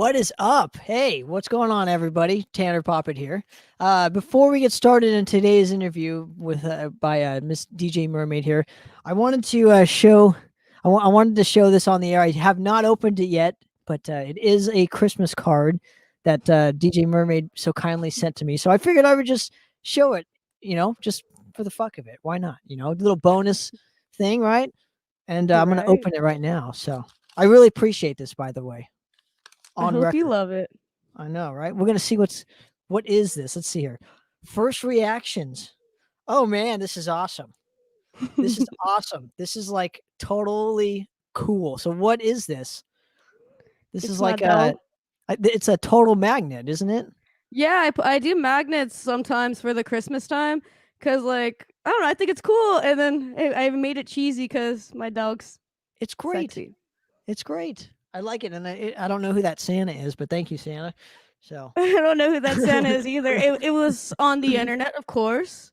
What is up? Hey, what's going on, everybody? Tanner Poppet here. Before we get started in today's interview with by Miss DJ Mermaid here, I wanted to show. I wanted to show this on the air. I have not opened it yet, but it is a Christmas card that DJ Mermaid so kindly sent to me. So I figured I would just show it. Just for the fuck of it. Why not? A little bonus thing, right? And I'm gonna Right. open it right now. So I really appreciate this, by the way, I on hope you record. love it. I know, right? We're gonna see what is this? Let's see here. First reactions. Oh man, this is awesome. This is awesome. This is like totally cool. So what is this? This is It's like not dull. it's a total magnet, isn't it? Yeah, I do magnets sometimes for the Christmas time because, like, I don't know, I think it's cool. And then I made it cheesy because my dog's It's great. sexy. It's great. I like it, and I don't know who that Santa is, but thank you, Santa. So, I don't know who that Santa is either. It was on the internet, of course.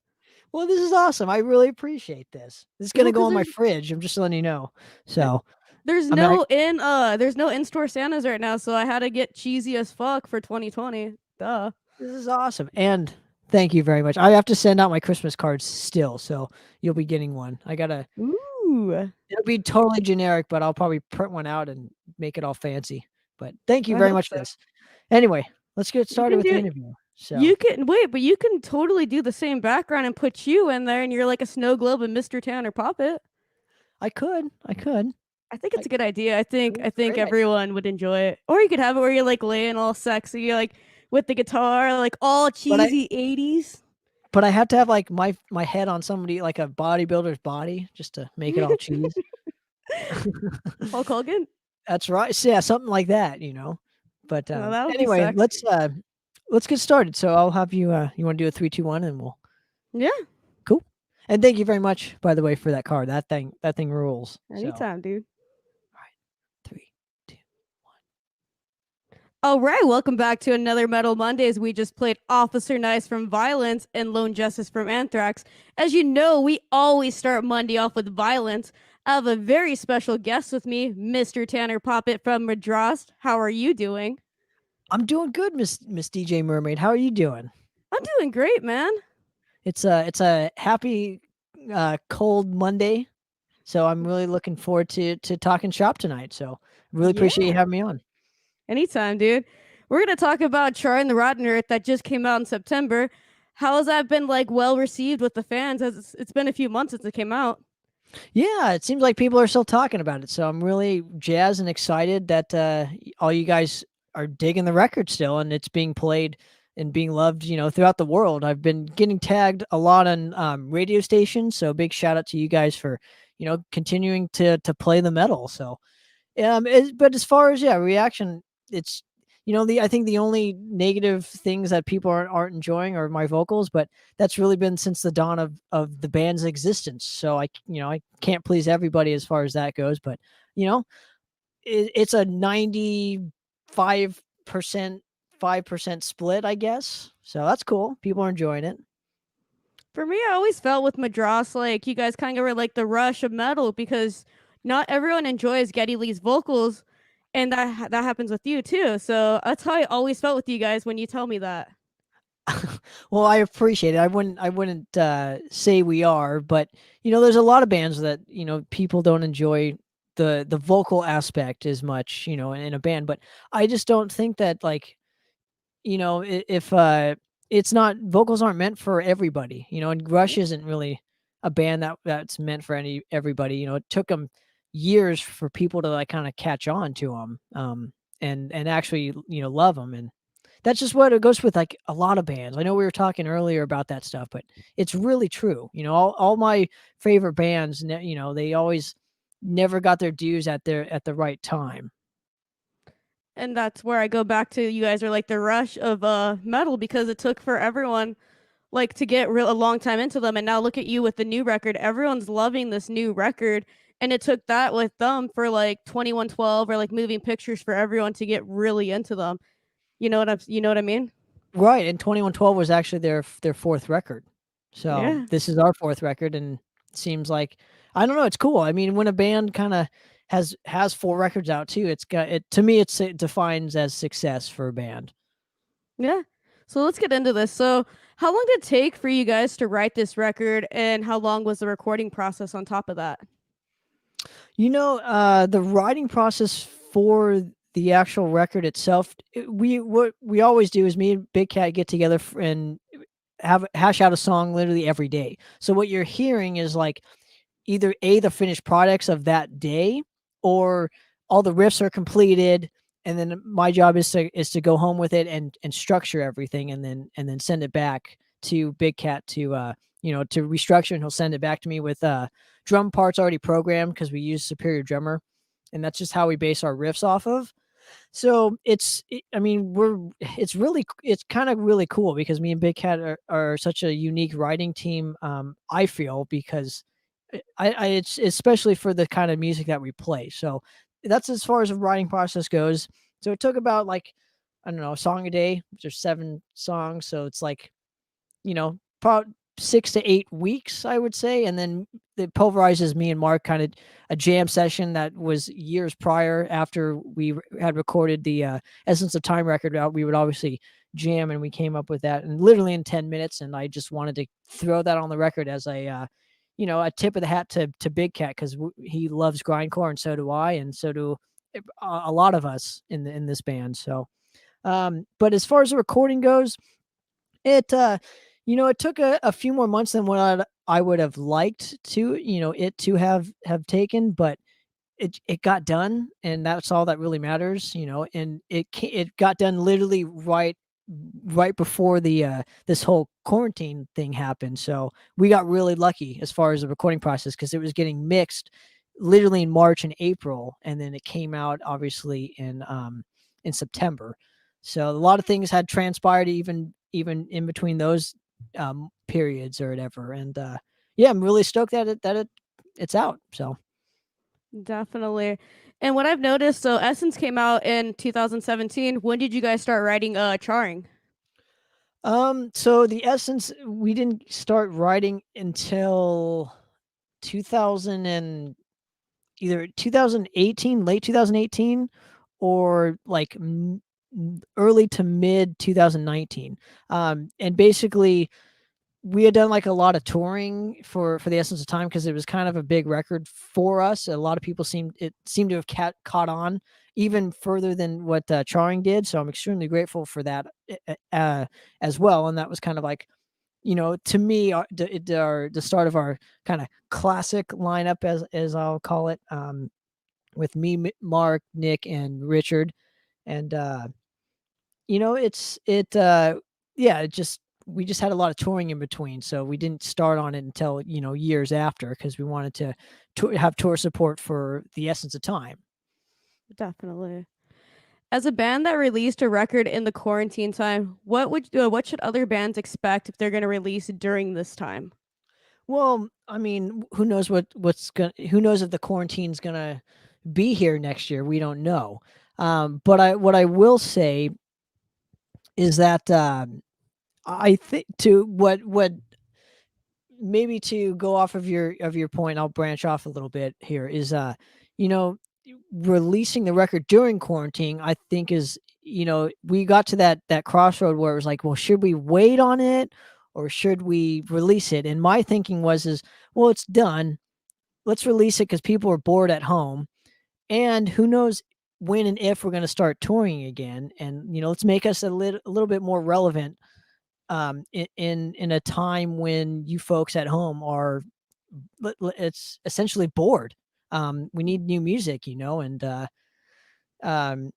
well, this is awesome. I really appreciate this. This is Well, gonna go because on my fridge. I'm just letting you know. So, there's I mean, there's no in-store Santas right now, so I had to get cheesy as fuck for 2020. Duh. this is awesome, and thank you very much. I have to send out my Christmas cards still, so you'll be getting one. I gotta. Ooh. It'll be totally generic, but I'll probably print one out and make it all fancy. But thank you I very hope much for so. this. Anyway, let's get You started can with the do interview. So You can wait, but you can totally do the same background and put you in there, and you're like a snow globe and Mr. Tanner Poppet. I could. I think I, it's a good idea. I think it's I a think great idea. everyone would enjoy it. Or you could have it where you're like laying all sexy, like with the guitar, like all But I cheesy 80s. but I have to have like my head on somebody like a bodybuilder's body just to make it all cheese. Hulk Hogan. That's right. So, yeah, something like that. But No, that would be anyway, sexy. let's get started. So I'll have you you want to do a 3, 2, 1 and we'll Yeah, cool. And thank you very much, by the way, for that card. That thing rules. So all anytime, dude. right. 3, 2. All right, welcome back to another Metal Mondays. We just played Officer Nice from Violence and Lone Justice from Anthrax. As you know, we always start Monday off with violence. I have a very special guest with me, Mr. Tanner Poppet from Madrost. How are you doing? I'm doing good, Miss DJ Mermaid. How are you doing? I'm doing great, man. It's a happy cold Monday. So I'm really looking forward to talking shop tonight. So really appreciate you Yeah, having me on. anytime, dude. We're going to talk about Char and the Rotten Earth that just came out in September. How has that been like well received with the fans? As it's been a few months since it came out. Yeah, it seems like people are still talking about it. So I'm really jazzed and excited that all you guys are digging the record still and it's being played and being loved, throughout the world. I've been getting tagged a lot on radio stations. So big shout out to you guys for, continuing to play the metal. So but as far as reaction, it's I think the only negative things that people aren't enjoying are my vocals, but that's really been since the dawn of the band's existence. So I can't please everybody as far as that goes, but you know it's a 95% 5% split, I guess. So that's cool. People are enjoying it. For me, I always felt with Madross like you guys kind of were like the rush of metal because not everyone enjoys Geddy Lee's vocals, and that happens with you too. So that's how I always felt with you guys when you tell me that. Well, I appreciate it. I wouldn't say we are, but there's a lot of bands that people don't enjoy the vocal aspect as much, in a band. But I just don't think that like if it's not vocals aren't meant for everybody, and Rush isn't really a band that's meant for everybody. It took them years for people to like kind of catch on to them, and actually love them, and that's just what it goes with like a lot of bands. I know we were talking earlier about that stuff, but it's really true. All my favorite bands, they always never got their dues at the right time. And that's where I go back to you guys are like the rush of metal because it took for everyone like to get a long time into them, and now look at you with the new record. Everyone's loving this new record, and it took that with them for like 2112 or like moving pictures for everyone to get really into them. You know what I mean? Right, and 2112 was actually their 4th record. So, Yeah. this is our 4th record, and it seems like I don't know, it's cool. I mean, when a band kinda has 4 records out too. It's got it to me, it defines as success for a band. Yeah. So let's get into this. So, how long did it take for you guys to write this record, and how long was the recording process on top of that? The writing process for the actual record itself, what we always do is me and Big Cat get together and have hash out a song literally every day. So what you're hearing is like either the finished products of that day, or all the riffs are completed, and then my job is to go home with it and structure everything, and then send it back to Big Cat to restructure, and he'll send it back to me with drum parts already programmed because we use Superior Drummer, and that's just how we base our riffs off of. So I mean, it's kind of really cool because me and Big Cat are such a unique writing team. I feel because it's especially for the kind of music that we play. So that's as far as the writing process goes. So it took about like, I don't know, a song a day. There's 7 songs, so it's like, probably 6 to 8 weeks, I would say. And then it pulverizes me and Mark kind of a jam session that was years prior after we had recorded the Essence of Time record out. We would obviously jam, and we came up with that and literally in 10 minutes. And I just wanted to throw that on the record as a tip of the hat to Big Cat because he loves grindcore, and so do I, and so do a lot of us in this band. So, but as far as the recording goes, it took a few more months than what I would have liked it to have taken, but it got done, and that's all that really matters. And it got done literally right before this whole quarantine thing happened. So we got really lucky as far as the recording process because it was getting mixed literally in March and April, and then it came out obviously in September. So a lot of things had transpired even in between those periods or whatever. And yeah, I'm really stoked that it's out. So Definitely. And what I've noticed, so Essence came out in 2017. When did you guys start writing Charring? so the Essence we didn't start writing until 2000 and either 2018, late 2018, or like early to mid 2019. And basically we had done like a lot of touring for the Essence of Time because it was kind of a big record for us. A lot of people seemed to have caught on even further than what Charring did. So I'm extremely grateful for that as well. And that was kind of like, to me, the start of our kind of classic lineup, as I'll call it, with me, Mark, Nick, and Richard. And yeah, we just had a lot of touring in between, so we didn't start on it until years after because we wanted to have tour support for the Essence of Time. Definitely. As a band that released a record in the quarantine time, what should other bands expect if they're going to release during this time? Well, I mean, who knows if the quarantine's gonna be here next year? We don't know. But what I will say is that I think to what maybe to go off of your point, I'll branch off a little bit here. Is you know, releasing the record during quarantine, I think we got to that crossroad where it was like, well, should we wait on it or should we release it? And my thinking is, well, it's done. Let's release it because people are bored at home, and who knows when and if we're going to start touring again. And let's make us a little bit more relevant in a time when you folks at home are it's essentially bored. We need new music, and um,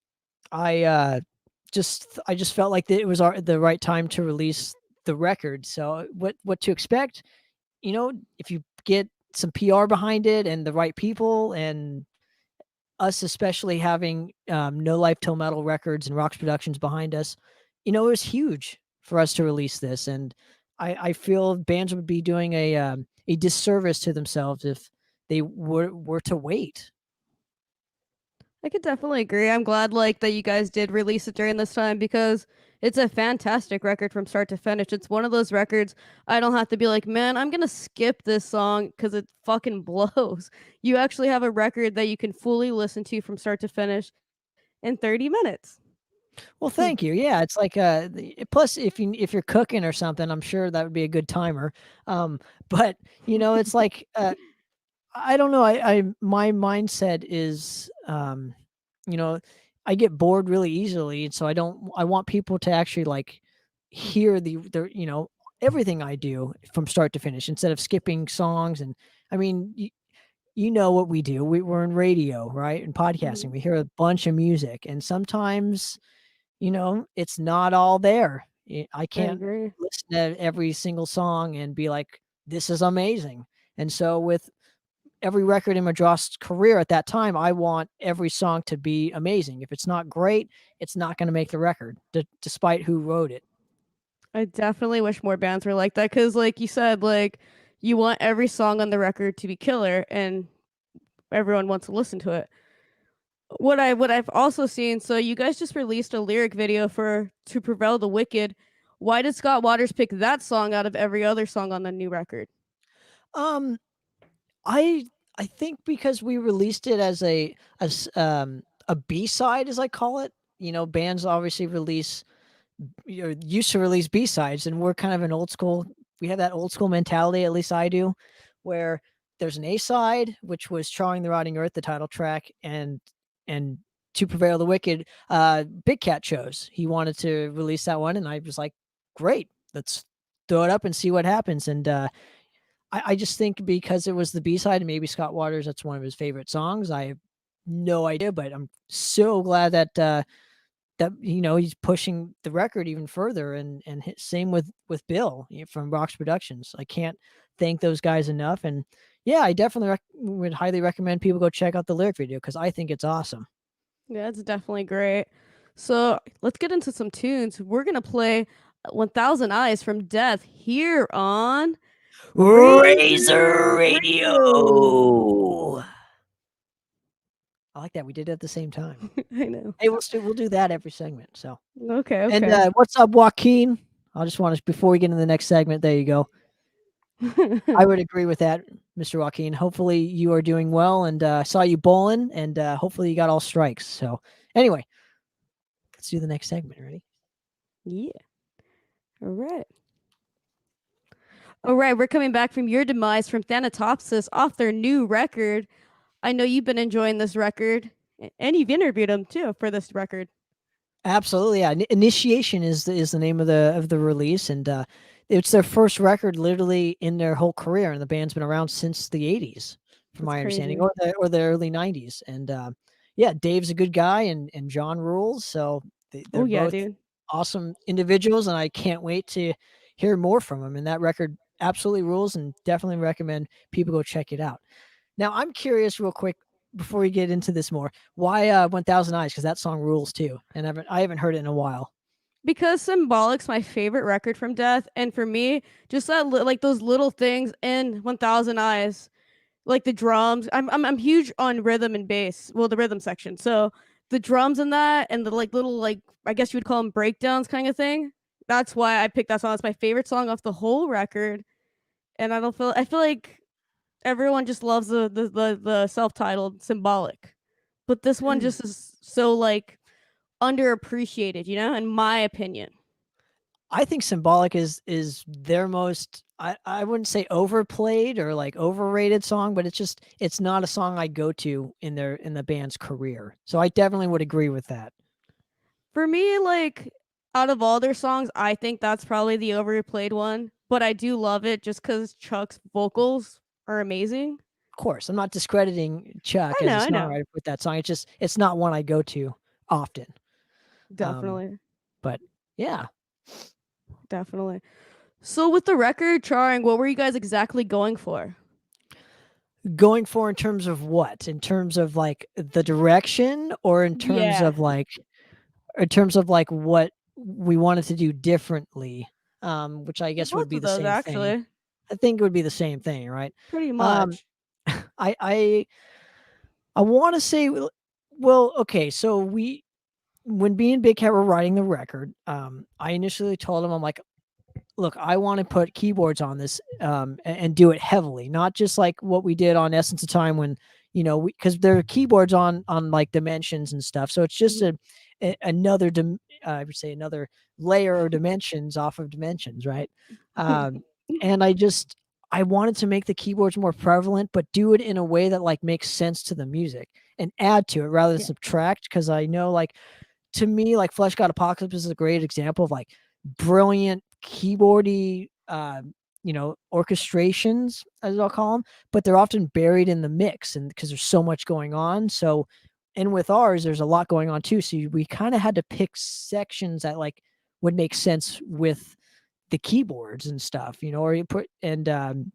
I just felt like that it was the right time to release the record. So what to expect? If you get some PR behind it and the right people, and us especially having No Life Till Metal Records and Rocks Productions behind us, it was huge for us to release this. And I feel bands would be doing a disservice to themselves if they were to wait. I could definitely agree. I'm glad like that you guys did release it during this time because it's a fantastic record from start to finish. It's one of those records I don't have to be like, man, I'm gonna skip this song because it fucking blows. You actually have a record that you can fully listen to from start to finish in 30 minutes. Well, thank you. Yeah, it's like plus if you're cooking or something, I'm sure that would be a good timer. Um, but it's like I don't know. I my mindset is you know, I get bored really easily, and so I want people to actually like hear the everything I do from start to finish instead of skipping songs. And I mean, you know what we do. We're in radio, right? And podcasting. Mhm. We hear a bunch of music, and sometimes it's not all there. I I can't agree. listen to every single song and be like, this is amazing. And so with every record in Madrost's career at that time, I want every song to be amazing. If it's not great, it's not going to make the record, despite who wrote it. I definitely wish more bands were like that because, like you said, like you want every song on the record to be killer, and everyone wants to listen to it. What I've also seen, so you guys just released a lyric video for "To Prevail the Wicked." Why did Scott Waters pick that song out of every other song on the new record? Um, I I think because we released it as a B-side, as I call it. Bands obviously used to release B-sides, and we're kind of an old school. We have that old school mentality, at least I do, where there's an A-side, which was "Charring the Rotting Earth," the title track, and "To Prevail the Wicked." Big Cat chose. He wanted to release that one, and I was like, "Great, let's throw it up and see what happens." And I just think because it was the B-side, and maybe Scott Waters, that's one of his favorite songs. I have no idea, but I'm so glad that he's pushing the record even further, and same with Bill from Rocks Productions. I can't thank those guys enough. And yeah, I definitely would highly recommend people go check out the lyric video because I think it's awesome. Yeah, it's definitely great. So let's get into some tunes. We're gonna play "1,000 Eyes" from Death here on Razor Razor Radio. Radio. I like that we did it at the same time. I know. Hey, we'll do that every segment. So, Okay, and okay. what's up, Joaquin? I just want to before we get into the next segment. There you go. I would agree with that, Mr. Joaquin. Hopefully you are doing well, and I saw you bowling, and hopefully you got all strikes. So anyway, let's do the next segment. Ready? Yeah. All right. All right, we're coming back from Your Demise from Thanatopsys off their new record. I know you've been enjoying this record, and you've interviewed them too for this record. Absolutely, yeah. Initiation is the name of the release, and it's their first record literally in their whole career, and the band's been around since the '80s, from That's my understanding, crazy. or the early '90s. And yeah, Dave's a good guy, and John rules. So Oh they're yeah, both dude. awesome individuals, and I can't wait to hear more from them. And that record absolutely rules, and definitely recommend people go check it out. Now, I'm curious, real quick, before we get into this more, why 1,000 Eyes? Because that song rules too, and I haven't heard it in a while. Because Symbolic's my favorite record from Death, and for me, just like those little things in 1,000 Eyes, like the drums. I'm huge on rhythm and bass. Well, the rhythm section. So the drums in that, and the like little like I guess you would call them breakdowns kind of thing. That's why I picked that song. It's my favorite song off the whole record, and I feel like everyone just loves the self-titled Symbolic, but this one Mm. just is so like underappreciated, in my opinion. I think Symbolic is their most I wouldn't say overplayed or like overrated song, but it's not a song I go to in the band's career. So I definitely would agree with that. For me, like out of all their songs, I think that's probably the overplayed one. But I do love it just because Chuck's vocals are amazing. Of course, I'm not discrediting Chuck as a I know, songwriter with that song. It's not one I go to often. Um, definitely, but yeah, definitely. So with the record charring, what were you guys exactly going for? going for in terms of what? In terms of like the direction, or Yeah, in terms of like what we wanted to do differently, which I guess would both be of the those same thing. actually, I think it would be the same thing, right? pretty Um, much. I I I want to say Well, okay, so when me and Big Cat were writing the record, I initially told him, I'm like, look, I want to put keyboards on this, and do it heavily, not just like what we did on Essence of Time when, because there are keyboards on like dimensions and stuff. So it's just Mhm. another, I would say another layer of dimensions off of dimensions, right? Um, and I wanted to make the keyboards more prevalent, but do it in a way that like makes sense to the music and add to it rather than Yeah. subtract. Because I know like to me, like Flesh God Apocalypse is a great example of like brilliant keyboardy, orchestrations, as I'll call them, but they're often buried in the mix, and because there's so much going on. So, and with ours, there's a lot going on too. So we kind of had to pick sections that like would make sense with the keyboards and stuff, or you put and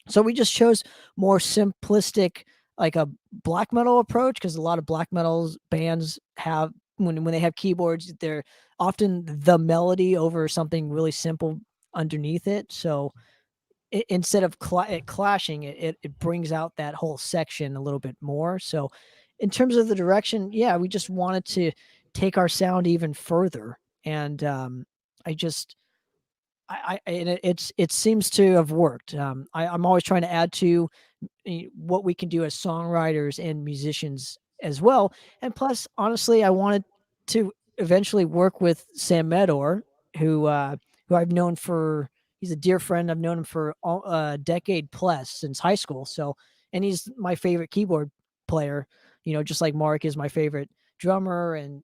so we just chose more simplistic, like a black metal approach, because a lot of black metals bands have when they have keyboards, they're often the melody over something really simple underneath it. So instead of it clashing, it brings out that whole section a little bit more. So in terms of the direction, yeah, we just wanted to take our sound even further, and I just and it seems to have worked. I'm always trying to add to what we can do as songwriters and musicians as well. And plus, honestly, I wanted to eventually work with Sam Medor, who I've known for. He's a dear friend. I've known him for a decade plus since high school. So, and he's my favorite keyboard player. Just like Mark is my favorite drummer, and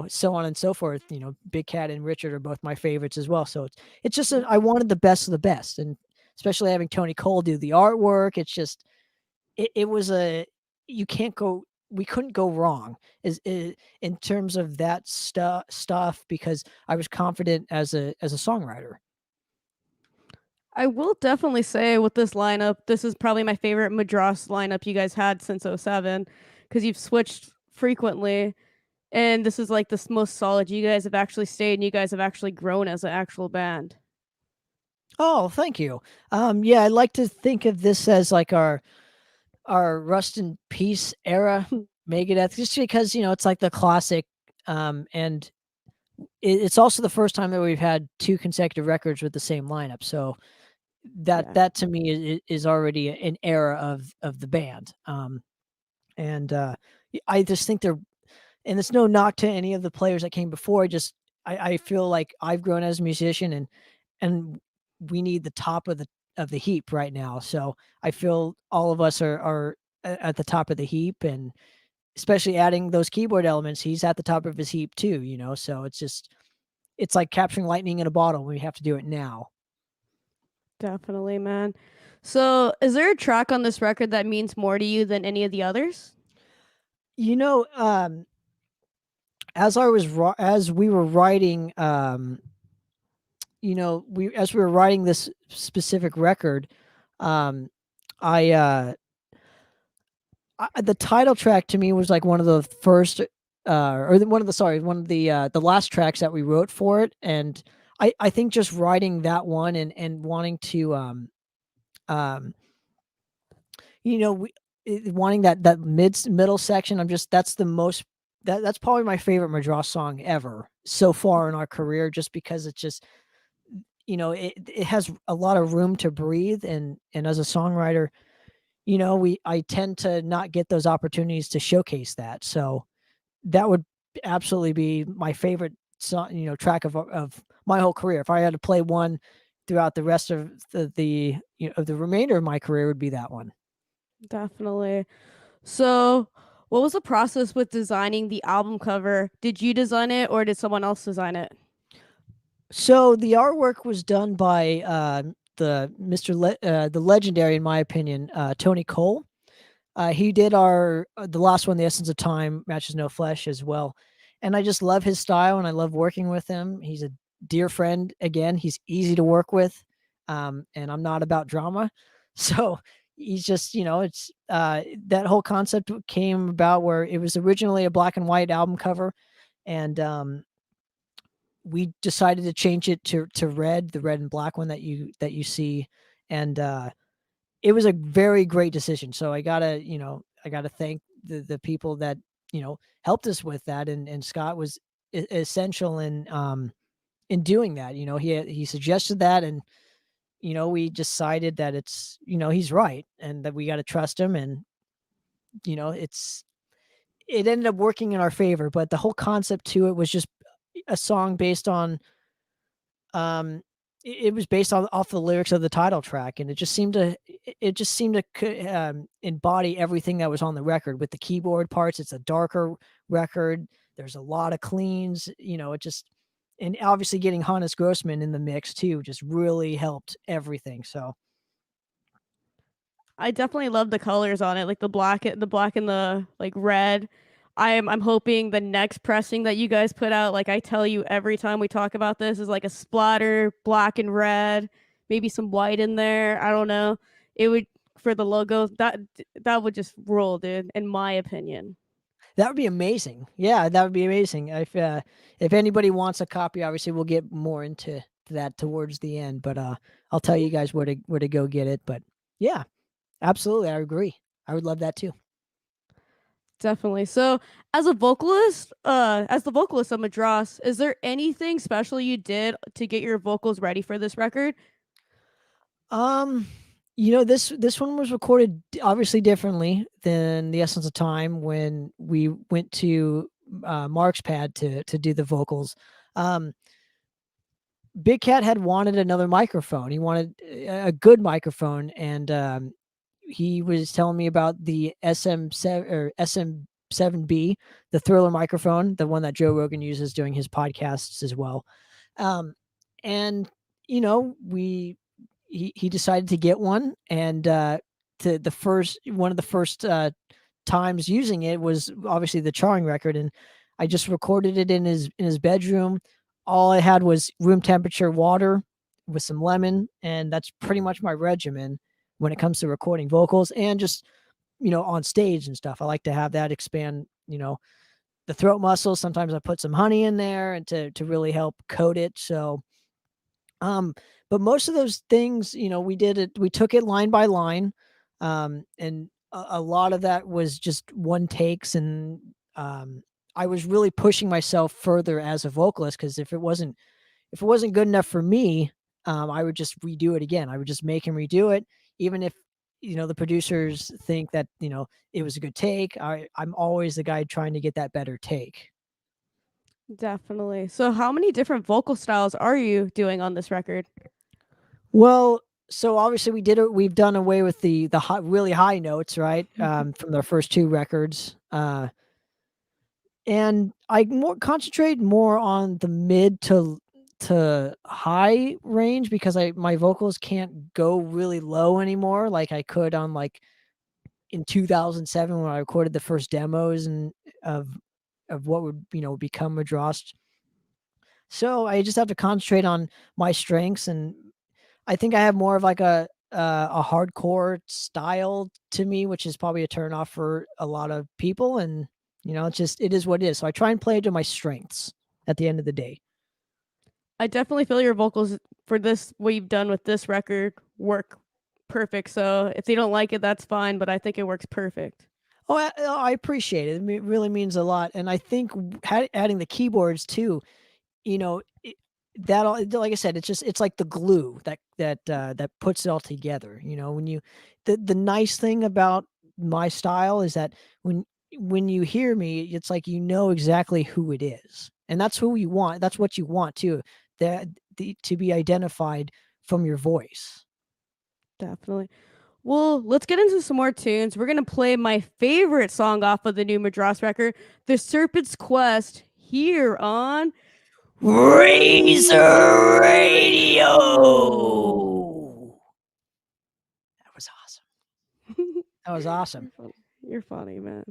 so on and so forth. Big Cat and Richard are both my favorites as well. So it's just I wanted the best of the best, and especially having Tony Cole do the artwork. It's just it was a you can't go. We couldn't go wrong is in terms of that stuff because I was confident as a songwriter. I will definitely say with this lineup, this is probably my favorite Madrost lineup you guys had since '07 because you've switched frequently. And this is like the most solid you guys have actually stayed and you guys have actually grown as an actual band. Oh, thank you. Yeah, I like to think of this as like our Rust in Peace era Megadeth, just because it's like the classic, and it's also the first time that we've had 2 consecutive records with the same lineup, so Yeah, that to me is already an era of the band, and, I just think they're and it's no knock to any of the players that came before, I feel like I've grown as a musician, and we need the top of the heap right now, so I feel all of us are at the top of the heap, and especially adding those keyboard elements, he's at the top of his heap too, so it's like capturing lightning in a bottle. We have to do it now. definitely, man. So, is there a track on this record that means more to you than any of the others? You know, as we were writing, as we were writing this specific record, um, I, the title track to me was like one of the first, one of the sorry, one of the last tracks that we wrote for it, and I think just writing that one and wanting to um we wanting that middle section. That's the most that's probably my favorite Madross song ever so far in our career, just because it's just it has a lot of room to breathe, and as a songwriter, we I tend to not get those opportunities to showcase that. So that would absolutely be my favorite song, track of my whole career. If I had to play one throughout the rest of of the remainder of my career, would be that one. Definitely. So, what was the process with designing the album cover? Did you design it or did someone else design it? So the artwork was done by the legendary, in my opinion, Tony Cole. He did our the last one, The Essence of Time, Matches No Flesh as well. And I just love his style and I love working with him. He's a dear friend. Again, he's easy to work with. And I'm not about drama. So he's just, it's that whole concept came about where it was originally a black and white album cover. And we decided to change it to red, the red and black one that you see. And it was a very great decision. So I gotta thank the people that helped us with that, and Scott was essential in doing that. He suggested that, and we decided that he's right, and that we got to trust him, and it ended up working in our favor. But the whole concept to it was just a song based on um it was based on off the lyrics of the title track, and it just seemed to embody everything that was on the record. With the keyboard parts, it's a darker record. There's a lot of cleans, it just, and obviously getting Hannes Grossman in the mix too just really helped everything. So I definitely love the colors on it, like the black and the like red. I'm hoping the next pressing that you guys put out, like I tell you every time we talk about this, is like a splatter black and red, maybe some white in there. I don't know. It would for the logo that would just roll, dude. In my opinion. that would be amazing. Yeah, that would be amazing. If anybody wants a copy, obviously we'll get more into that towards the end, but I'll tell you guys where to go get it. But yeah, absolutely, I agree. I would love that too. Definitely. So, as the vocalist of Madrost, is there anything special you did to get your vocals ready for this record? Um, this one was recorded obviously differently than the Essence of Time when we went to Mark's pad to do the vocals. Um, Big Cat had wanted another microphone. He wanted a good microphone, and he was telling me about the SM7 or SM7B, the Thriller microphone, the one that Joe Rogan uses doing his podcasts as well. Um, and we he decided to get one, and to the first one of the first times using it was obviously the Charring record, and I just recorded it in his bedroom. All I had was room temperature water with some lemon, and that's pretty much my regimen when it comes to recording vocals, and just on stage and stuff. I like to have that expand the throat muscles. Sometimes I put some honey in there and to really help coat it. So um, but most of those things, we took it line by line. And a lot of that was just one takes. And I was really pushing myself further as a vocalist, because if it wasn't good enough for me, I would just redo it again. I would just make him redo it, even if the producers think that it was a good take. I'm always the guy trying to get that better take. Definitely. So, how many different vocal styles are you doing on this record? Well, so obviously we've done away with the really high notes, right? From their first two records. And I more concentrate more on the mid to high range, because my vocals can't go really low anymore like I could on, like, in 2007 when I recorded the first demos and of what would become Madrost. So I just have to concentrate on my strengths, and I think I have more of like a hardcore style to me, which is probably a turn off for a lot of people. And it is what it is. So I try and play to my strengths at the end of the day. I definitely feel your vocals for this what you've done with this record work perfect. So, if they don't like it, that's fine, but I think it works perfect. Oh, I appreciate it. It really means a lot. And I think adding the keyboards too, you know, it, that all, like I said, it's like the glue that puts it all together. When the nice thing about my style is that when you hear me, it's like exactly who it is, and that's who you want. That's what you want too. That to be identified from your voice. Definitely. Well, let's get into some more tunes. We're gonna play my favorite song off of the new Madras record, "The Serpent's Quest," here on Razor Radio. Radio. That was awesome. That was awesome. You're funny. You're funny, man.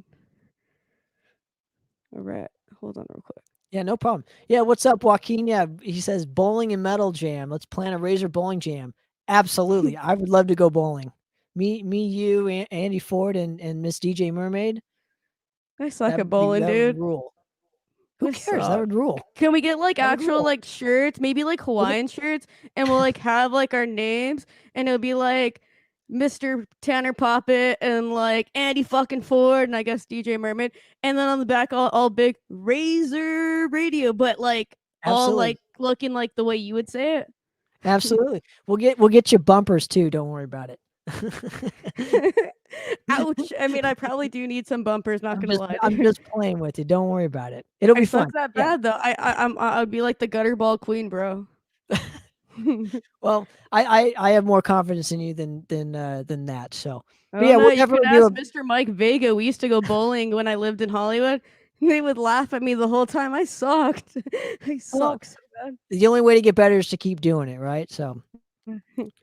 All right, hold on real quick. Yeah, no problem. Yeah, what's up, Joaquin? Yeah, he says bowling and metal jam. Let's plan a Razor bowling jam. Absolutely, I would love to go bowling. You, Andy Ford, and Miss DJ Mermaid. I suck at bowling, That would dude. rule. Who I cares? That suck. would rule. Can we get like That would actual rule. like shirts, maybe like Well, Hawaiian shirts, and we'll like have like our names, and it'll be like Mr. Tanner Poppet and like Andy fucking Ford and I guess DJ Mermaid, and then on the back all big Razor Radio, but like all Absolutely. like looking like the way you would say it. Absolutely. We'll get you bumpers too, don't worry about it. Ouch. I mean, I probably do need some bumpers, not I'm gonna just lie I'm there. just playing with you, don't worry about it. It'll I be suck fun. that Yeah. bad though. I'd be like the gutter ball queen, bro. Well, I have more confidence in you than that, so I but don't yeah, know. we'll You could definitely do ask a Mr. Mike Vega. We used to go bowling when I lived in Hollywood. They would laugh at me the whole time. I sucked. I well, sucked so bad. the only way to get better is to keep doing it, right? So but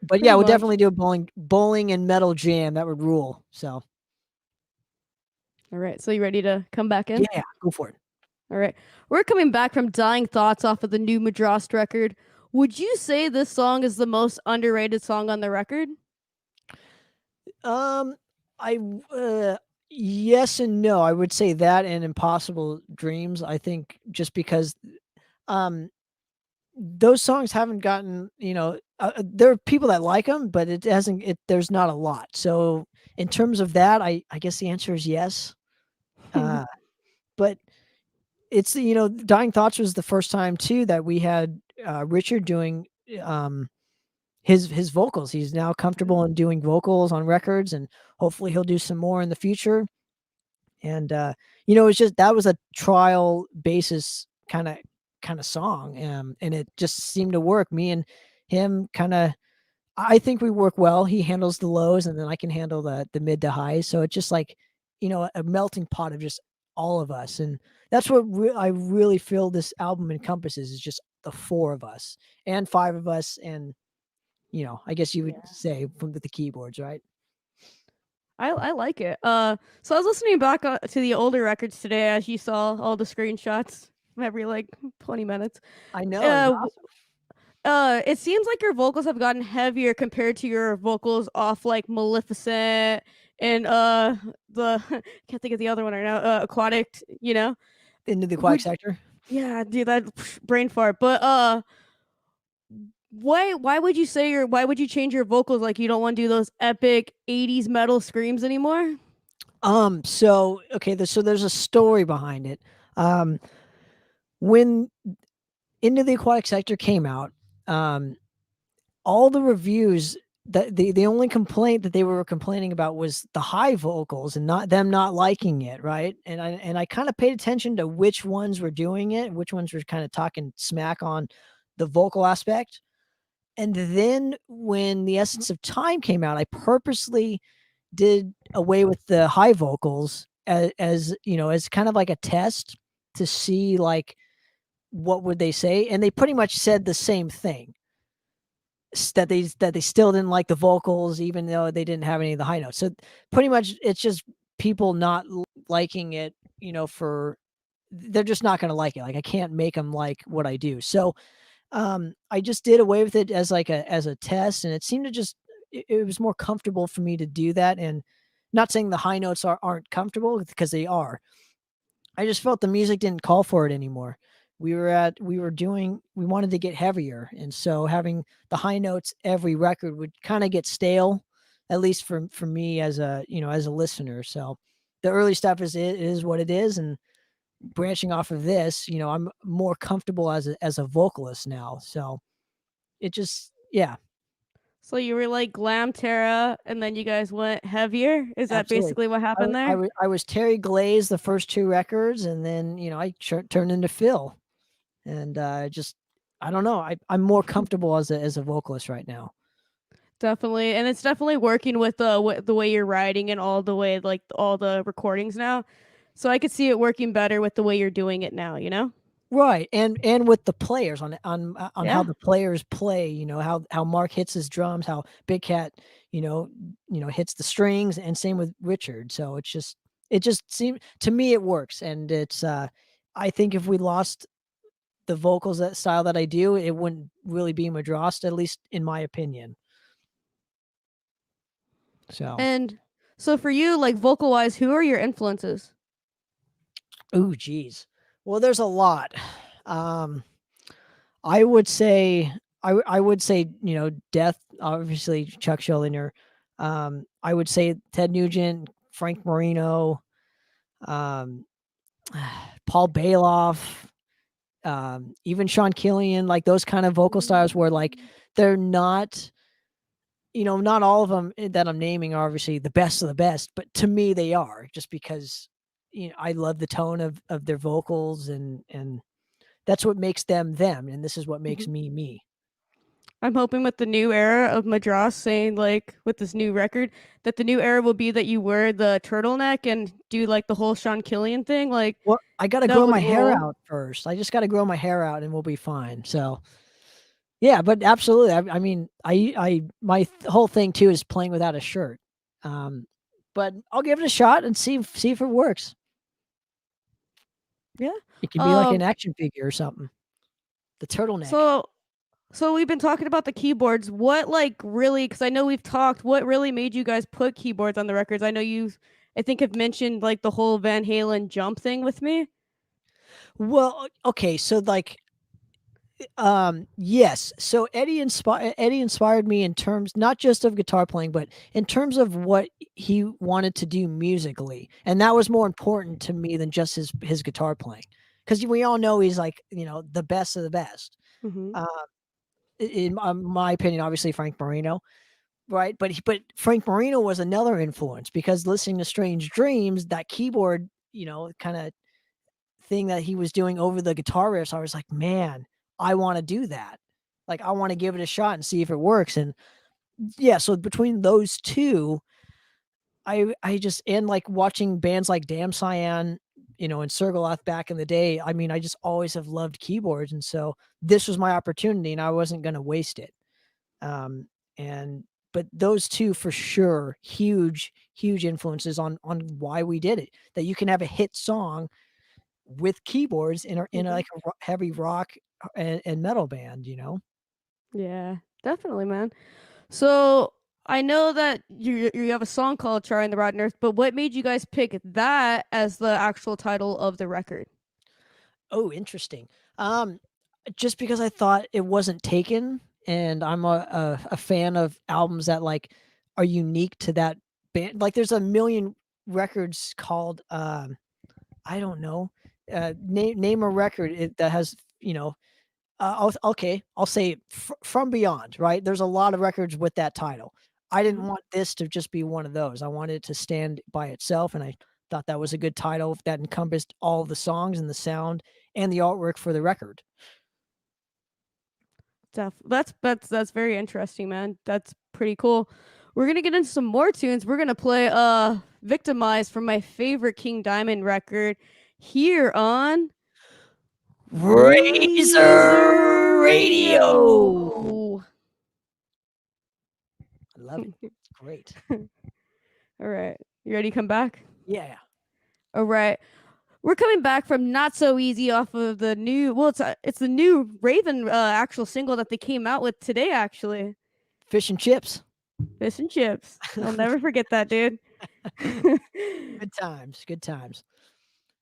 Pretty yeah, we'll much. definitely do a bowling and metal jam, that would rule, so All right. So you ready to come back in? yeah, go for it. All right. We're coming back from Dying Thoughts off of the new Madrost record. Would you say this song is the most underrated song on the record? Um, yes and no. I would say that and Impossible Dreams. I think just because um those songs haven't gotten, there are people that like them, but it hasn't. There's not a lot. So in terms of that, I guess the answer is yes. Uh, but it's Dying Thoughts was the first time too that we had Richard doing um his vocals. He's now comfortable in doing vocals on records, and hopefully he'll do some more in the future. And it's just that was a trial basis kind of song, and it just seemed to work. Me and him kind of, I think we work well. He handles the lows, and then I can handle the mid to highs. So it's just like a melting pot of just all of us, and that's what I really feel this album encompasses is just the four of us and five of us, and I guess you would Yeah. say from the keyboards, right? I like it. So I was listening back to the older records today, as you saw all the screenshots every like 20 minutes. I know. It's Uh, awesome. it seems like your vocals have gotten heavier compared to your vocals off like Maleficent and the can't think of the other one right now. Aquatic, you know. Into the Aquatic Would Sector. yeah, dude, that brain fart. But why would you say your why would you change your vocals like you don't want to do those epic 80s metal screams anymore? So okay, so there's a story behind it. When Into the Aquatic Sector came out, um, all the reviews that the only complaint that they were complaining about was the high vocals and not them not liking it, right? And I kind of paid attention to which ones were doing it, which ones were kind of talking smack on the vocal aspect. And then when The Essence of Time came out, I purposely did away with the high vocals as kind of like a test to see like what would they say, and they pretty much said the same thing, that they still didn't like the vocals even though they didn't have any of the high notes. So pretty much it's just people not liking it, for they're just not going to like it. Like I can't make them like what I do. So I just did away with it as like a test, and it seemed to just it was more comfortable for me to do that. And not saying the high notes aren't comfortable, because they are. I just felt the music didn't call for it anymore. We wanted to get heavier, and so having the high notes every record would kind of get stale, at least for me as a listener. So the early stuff is what it is, and branching off of this, I'm more comfortable as a vocalist now. So it just, yeah, So you were like glam Terra, and then you guys went heavier. Is that absolutely. basically what happened there? I was Terry Glaze the first two records, and then I turned into Phil, and just I don't know. I'm more comfortable as a vocalist right now. Definitely, and it's definitely working with the way you're writing and all the way like all the recordings now. So I could see it working better with the way you're doing it now. You know? Right, and with the players on how Yeah. the players play, how Mark hits his drums, how Big Cat, hits the strings, and same with Richard. So it just seemed to me it works, and I think if we lost the vocals that style that I do, it wouldn't really be Madrost, at least in my opinion. So, And so for you, like vocal wise, who are your influences? ooh, geez. Well, there's a lot. Um, I would say, Death, obviously Chuck Schuldiner. I would say Ted Nugent, Frank Marino, um, Paul Bailoff, even Sean Killian, like those kind of vocal styles where like they're not, not all of them that I'm naming are obviously the best of the best, but to me they are just because I love the tone of their vocals and that's what makes them them, and this is what makes Mhm. me me. I'm hoping with the new era of Madrost saying like with this new record that the new era will be that you wear the turtleneck and do like the whole Sean Killian thing. Like Well, I got to that grow would my hair rule. out first. I just got to grow my hair out and we'll be fine. So yeah, but absolutely. I mean, my whole thing too is playing without a shirt. Um, but I'll give it a shot and see if it works. Yeah. It can be like an Um. action figure or something. The turtleneck. So so we've been talking about the keyboards. What like really? Because I know we've talked. What really made you guys put keyboards on the records? I know you. I think have mentioned like the whole Van Halen jump thing with me. Well, okay, so like yes. So Eddie inspired me in terms not just of guitar playing, but in terms of what he wanted to do musically. And that was more important to me than just his guitar playing. Cuz we all know he's like, the best of the best. Mm-hmm. Uh, in my opinion, obviously Frank Marino, right? But Frank Marino was another influence because listening to Strange Dreams, that keyboard, kind of thing that he was doing over the guitar riffs, I was like, man, I want to do that. Like, I want to give it a shot and see if it works. And yeah, so between those two, I just and like watching bands like Damn Cyan, and Sergoloth back in the day. I mean, I just always have loved keyboards, and so this was my opportunity, and I wasn't going to waste it. Um, and but those two for sure, huge influences on why we did it. That you can have a hit song with keyboards in Mm-hmm. like a heavy rock and metal band. Yeah, definitely, man. So I know that you have a song called "Trying the Rotten Earth," but what made you guys pick that as the actual title of the record? Oh, interesting. Um, just because I thought it wasn't taken, and I'm a fan of albums that like are unique to that band. Like, there's a million records called I don't know. Name a record that has okay, I'll say From Beyond, right? There's a lot of records with that title. I Mhm. didn't want this to just be one of those. I wanted it to stand by itself, and I thought that was a good title that encompassed all the songs and the sound and the artwork for the record. That's very interesting, man. That's pretty cool. We're gonna get into some more tunes. We're gonna play "Victimized" from my favorite King Diamond record here on Razor Razor Radio. Radio. I love it. It's great. All right, you ready to come back? Yeah. All right. We're coming back from Not So Easy off of the new, well, it's the new Raven actual single that they came out with today, actually. Fish and chips. Fish and chips. I'll never forget that, dude. Good times. Good times.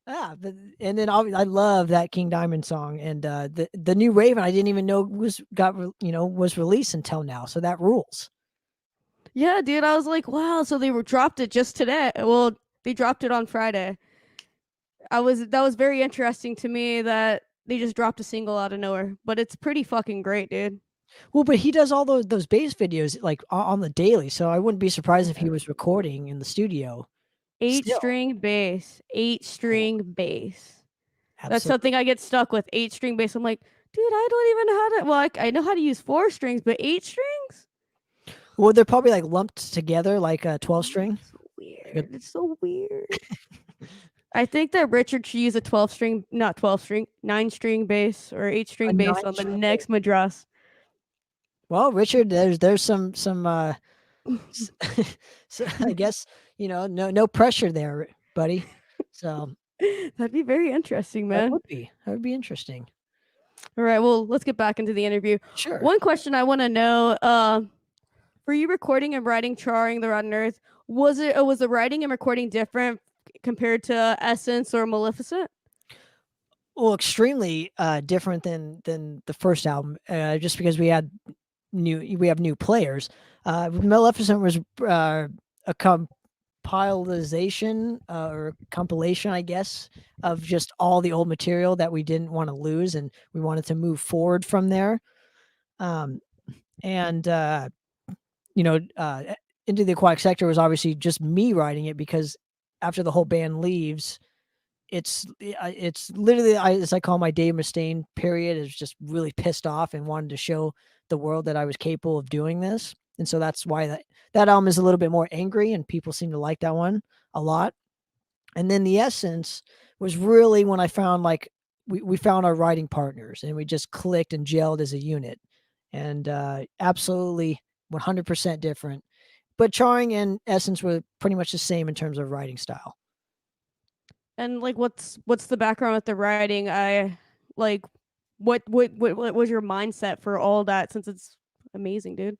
But and then I love that King Diamond song, and the new Raven I didn't even know was released until now, so that rules. Yeah, dude, I was like, wow, so they were dropped it just today. Well, they dropped it on Friday. That was very interesting to me that they just dropped a single out of nowhere, but it's pretty fucking great, dude. Well, but he does all those bass videos like on the daily, so I wouldn't be surprised if he Yeah. was recording in the studio Eight still. string bass, eight Oh, string bass. That's absolutely. something I get stuck with. Eight string bass. I'm like, dude, I don't even know how to. Well, I know how to use four strings, but eight strings? Well, they're probably like lumped together like a 12 string. So Like weird. It's so weird. I think that Richard should use a 12 string, not 12 string, nine string bass or eight a string bass 9 on the string. next Madras. Well, Richard, there's some s- so I guess, no pressure there, buddy. So, That'd be very interesting, that man. would be. That would be interesting. All right, well, let's get back into the interview. Sure. One question I want to know: for you recording and writing "Charring the Rotten Earth," was the writing and recording different compared to Essence or Maleficent? Well, extremely different than the first album, just because we have new players. Maleficent was a compilation or compilation, I guess, of just all the old material that we didn't want to lose, and we wanted to move forward from there. Um, and you know, Into the Aquatic Sector was obviously just me writing it because after the whole band leaves, it's literally as I call my Dave Mustaine period. Is just really pissed off and wanted to show the world that I was capable of doing this, and so that's why that album is a little bit more angry, and people seem to like that one a lot. And then the Essence was really when I found like we found our writing partners and we just clicked and gelled as a unit, and absolutely 100% different. But Charring and Essence were pretty much the same in terms of writing style. And like, what's the background with the writing? I like, what was your mindset for all that? Since it's amazing, dude.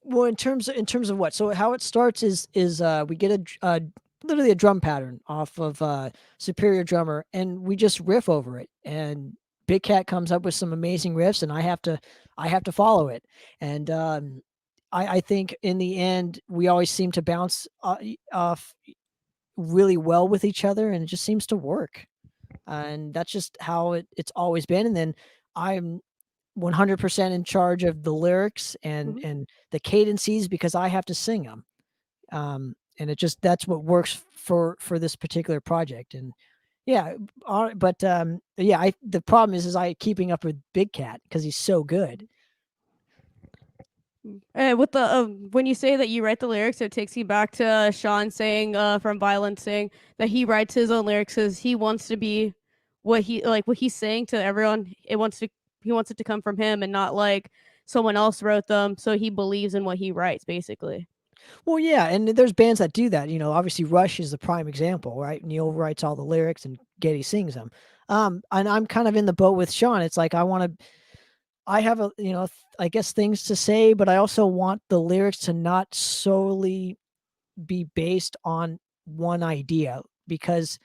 Well, in terms of what? So how it starts is we get literally a drum pattern off of Superior Drummer, and we just riff over it. And Big Cat comes up with some amazing riffs, and I have to follow it. And I think in the end we always seem to bounce off really well with each other, and it just seems to work. And that's just how it's always been. And then I'm 100% in charge of the lyrics and Mhm. and the cadences because I have to sing them. And it just that's what works for this particular project. And yeah, but yeah, the problem is I keeping up with Big Cat because he's so good. With the when you say that you write the lyrics, it takes you back to Sean saying from Violence saying that he writes his own lyrics because he wants to be what he's saying to everyone. He wants it to come from him and not like someone else wrote them. So he believes in what he writes, basically. Well, yeah, and there's bands that do that. Obviously Rush is the prime example, right? Neil writes all the lyrics and Geddy sings them. And I'm kind of in the boat with Sean. It's like I have I guess things to say, but I also want the lyrics to not solely be based on one idea because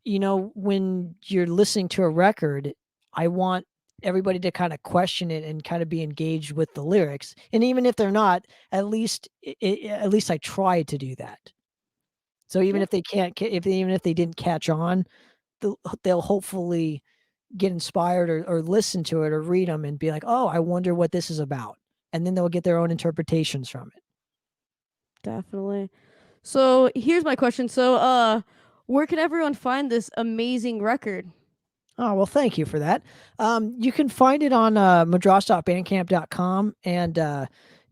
when you're listening to a record, I want everybody to kind of question it and kind of be engaged with the lyrics. And even if they're not, at least I tried to do that. So even Yeah, if they can't, even if they didn't catch on, they'll hopefully get inspired or listen to it or read them and be like, oh, I wonder what this is about. And then they'll get their own interpretations from it. definitely. So here's my question. So where can everyone find this amazing record? Oh, well, thank you for that. You can find it on madrost.bandcamp.com and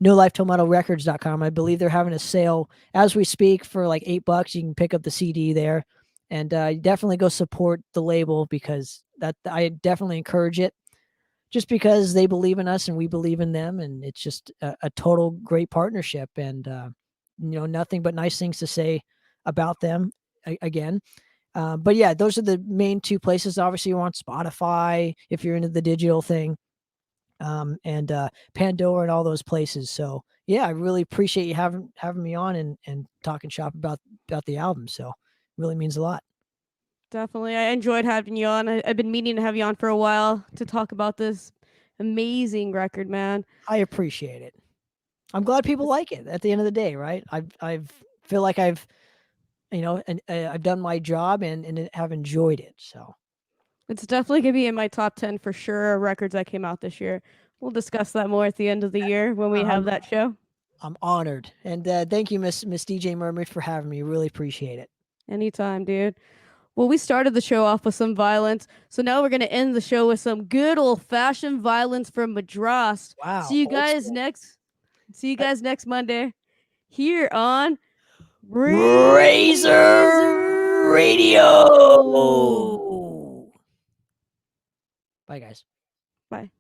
nolifetillmetalrecords.com. I believe they're having a sale as we speak for like $8. You can pick up the CD there, and definitely go support the label because that I definitely encourage it. Just because they believe in us and we believe in them, and it's just a total great partnership. And nothing but nice things to say about them again. But yeah, those are the main two places. Obviously, you're on Spotify if you're into the digital thing, and Pandora and all those places. So yeah, I really appreciate you having me on and talking shop about the album. So really means a lot. Definitely. I enjoyed having you on. I've been meaning to have you on for a while to talk about this amazing record, man. I appreciate it. I'm glad people It's, like it. At the end of the day, right? I've feel like I've done my job and have enjoyed it. So it's definitely going to be in my top 10 for sure records that came out this year. We'll discuss that more at the end of the year when we I'm have that show. I'm honored, and thank you, Miss DJ Mermaid, for having me. Really appreciate it. Anytime, dude. Well, we started the show off with some violence, so now we're going to end the show with some good old fashioned violence from Madrost. Wow, old school. See you guys next Monday here on Razor Radio. Radio. Bye, guys. Bye.